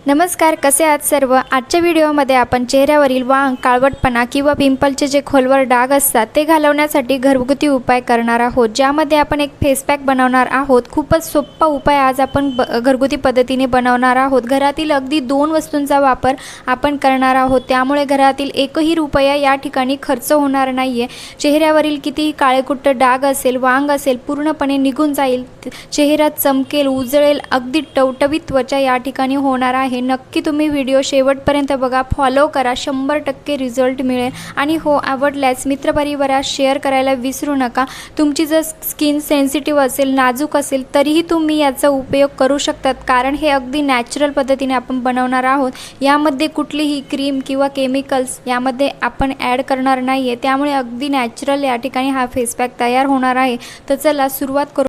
नमस्कार, कसे आहात सर्व। आजच्या व्हिडिओमध्ये आपण चेहऱ्यावरील वांग, काळवटपणा किंवा पिंपलचे जे खोलवर डाग असतात ते घालवण्यासाठी घरगुती उपाय करणार आहोत, ज्यामध्ये आपण एक फेस पॅक बनवणार आहोत। खूपच सोपा उपाय आज आपण घरगुती पद्धतीने बनवणार आहोत। घरातील अगदी 2 वस्तूंचा वापर आपण करणार आहोत, त्यामुळे घरातील एकही रुपया या ठिकाणी खर्च होणार नाहीये। चेहऱ्यावरील कितीही काळेकुट्ट डाग असेल, वांग असेल, पूर्णपणे निघून जाईल। चेहरा चमकेल, उजळेल, अगदी टवटवीत त्वचा या ठिकाणी होणार आहे। नक्की तुम्ही व्हिडिओ शेवटपर्यंत बघा, फॉलो करा, 100% रिझल्ट मिळेल। आणि हो, आवडल्यास मित्रपरिवारात शेअर करायला विसरू नका। तुमची जर स्किन सेन्सिटिव्ह असेल, नाजूक असेल, तरीही तुम्ही याचा उपयोग करू शकतात, कारण हे अगदी नॅचरल पद्धतीने आपण बनवणार आहोत। यामध्ये कुठलीही क्रीम किंवा केमिकल्स यामध्ये आपण ॲड करणार नाही आहे, त्यामुळे अगदी नॅचरल या ठिकाणी हा फेस पॅक तयार होणार आहे। तर चला सुरुवात करू।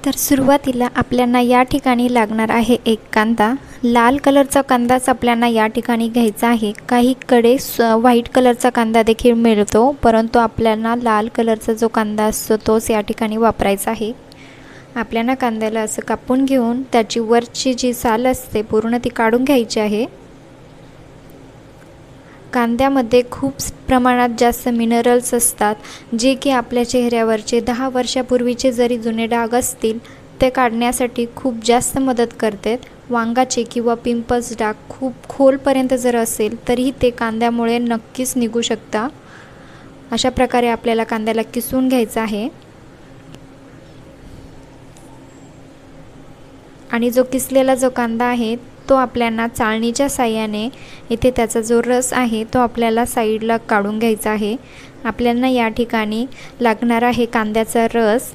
तर सुरुवातीला आपल्याला या ठिकाणी लागणार आहे एक कांदा। लाल कलरचा कांदाच आपल्याला या ठिकाणी घ्यायचा आहे। काहीकडे व्हाईट कलरचा कांदा देखील मिळतो, परंतु आपल्याला लाल कलरचा जो कांदा असतो तोच या ठिकाणी वापरायचा आहे। आपल्याला कांद्याला असं कापून घेऊन त्याची वरची जी साल असते पूर्ण ती काढून घ्यायची आहे। कांद्यामध्ये खूप प्रमाणात जास्त मिनरल्स असतात, जे की आपल्या चेहऱ्यावरचे 10 वर्षापूर्वीचे जरी जुने डाग असतील ते काढण्यासाठी खूप जास्त मदत करतात। वांगाचे किंवा पिंपल्स डाग खूप खोलपर्यंत जर असेल तरीही ते कांद्यामुळे नक्कीच निघू शकता। अशा प्रकारे आपल्याला कांद्याला किसून घ्यायचा आहे। आणि जो किसलेला जो कांदा आहे तो आपल्याला चाळणीच्या साहाय्याने इथे त्याचा जो रस आहे तो आपल्याला साईडला काढून घ्यायचा आहे। आपल्याला या ठिकाणी लागणार आहे कांद्याचा रस।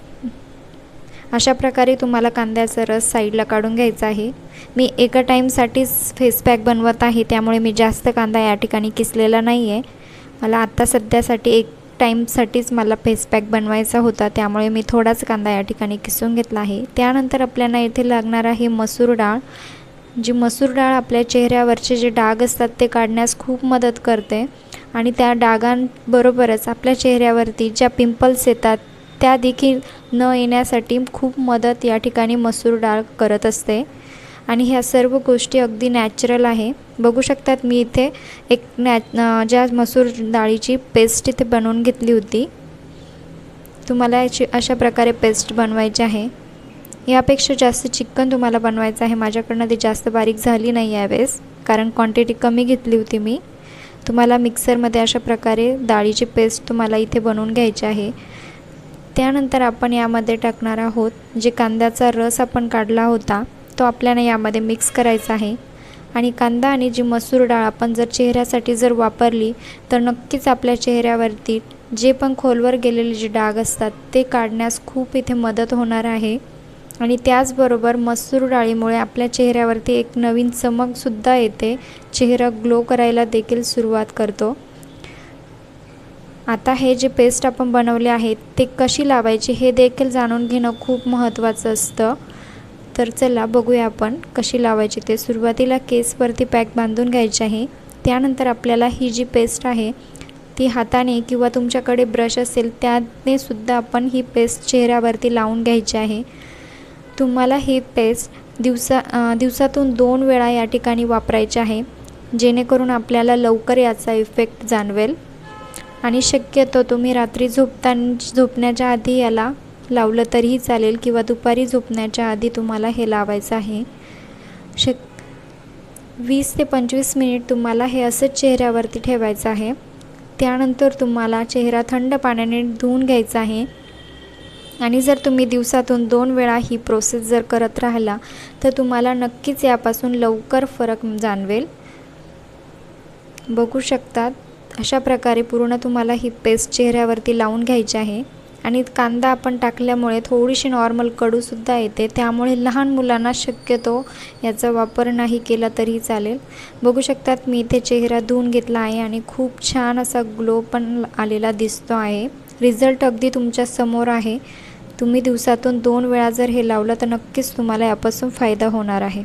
अशा प्रकारे तुम्हाला कांद्याचा रस साईडला काढून घ्यायचा आहे। मी एका टाईमसाठीच फेस पॅक बनवत आहे, त्यामुळे मी जास्त कांदा या ठिकाणी किसलेला नाही आहे। मला आत्ता सध्यासाठी एक टाईमसाठीच मला फेस पॅक बनवायचा होता, त्यामुळे मी थोडाच कांदा या ठिकाणी किसून घेतला आहे। त्यानंतर आपल्याला इथे लागणार आहे मसूर डाळ। जी मसूर डाळ आपल्या चेहऱ्यावरचे जे डाग असतात ते काढण्यास खूप मदत करते, आणि त्या डागांबरोबरच आपल्या चेहऱ्यावरती ज्या पिंपल्स येतात त्या देखील न येण्यासाठी खूप मदत या ठिकाणी मसूर डाळ करत असते। आणि ह्या सर्व गोष्टी अगदी नॅचरल आहे। बघू शकतात मी इथे एक ज्या मसूर डाळीची पेस्ट इथे बनवून घेतली होती। तुम्हाला याची अशा प्रकारे पेस्ट बनवायची आहे। यापेक्षा जास्त चिकन तुम्हाला बनवायचं आहे। माझ्याकडनं ती जास्त बारीक झाली नाही यावेळेस, कारण क्वांटिटी कमी घेतली होती मी। तुम्हाला मिक्सरमध्ये अशा प्रकारे डाळीची पेस्ट तुम्हाला इथे बनवून घ्यायची आहे। त्यानंतर आपण यामध्ये टाकणार आहोत जे कांद्याचा रस आपण काढला होता तो आपल्याला यामध्ये मिक्स करायचा आहे। आणि कांदा आणि जी मसूर डाळ आपण जर चेहऱ्यासाठी जर वापरली तर नक्कीच आपल्या चेहऱ्यावरती जे पण खोलवर गेलेले जे डाग असतात ते काढण्यास खूप इथे मदत होणार आहे। आणि त्याचबरोबर मसूर डाळीमुळे आपल्या चेहऱ्यावरती एक नवीन चमकसुद्धा येते, चेहरा ग्लो करायला देखील सुरुवात करतो। आता हे जे पेस्ट आपण बनवले आहे ते कशी लावायची हे देखील जाणून घेणं खूप महत्त्वाचं असतं। तर चला बघूया आपण कशी लावायची ते। सुरुवातीला केसवरती पॅक बांधून घ्यायचे आहे। त्यानंतर आपल्याला ही जी पेस्ट आहे ती हाताने किंवा तुमच्याकडे ब्रश असेल त्याने सुद्धा आपण ही पेस्ट चेहऱ्यावरती लावून घ्यायची आहे। तुम्हाला ही पेस्ट दिवसातून 2 वेळा या ठिकाणी वापरायची आहे, जेणेकरून आपल्याला लवकर याचा इफेक्ट जाणवेल। आणि शक्यतो तुम्ही रात्री झोपण्याच्या आधी याला लावलं तरीही चालेल, किंवा दुपारी झोपण्याच्या आधी तुम्हाला हे लावायचं आहे। 20 ते 25 मिनिट तुम्हाला हे असंच चेहऱ्यावरती ठेवायचं आहे। त्यानंतर तुम्हाला चेहरा थंड पाण्याने धुवून घ्यायचा आहे। आणि जर तुम्ही दिवसातून 2 वेळा ही प्रोसेस जर करत राहिला तर तुम्हाला नक्कीच यापासून लवकर फरक जाणवेल। बघू शकतात अशा प्रकारे पूर्ण तुम्हाला ही पेस्ट चेहऱ्यावरती लावून घ्यायची आहे। आणि कांदा आपण टाकल्यामुळे थोडीशी नॉर्मल कडूसुद्धा येते, त्यामुळे लहान मुलांना शक्यतो याचा वापर नाही केला तरी चालेल। बघू शकतात मी इथे चेहरा धुवून घेतला आहे आणि खूप छान असा ग्लो पण आलेला दिसतो आहे। रिझल्ट अगदी तुमच्या समोर आहे। तुम्ही दिवसातून 2 वेळा जर हे लावलं तर नक्कीच तुम्हाला यापासून फायदा होणार आहे।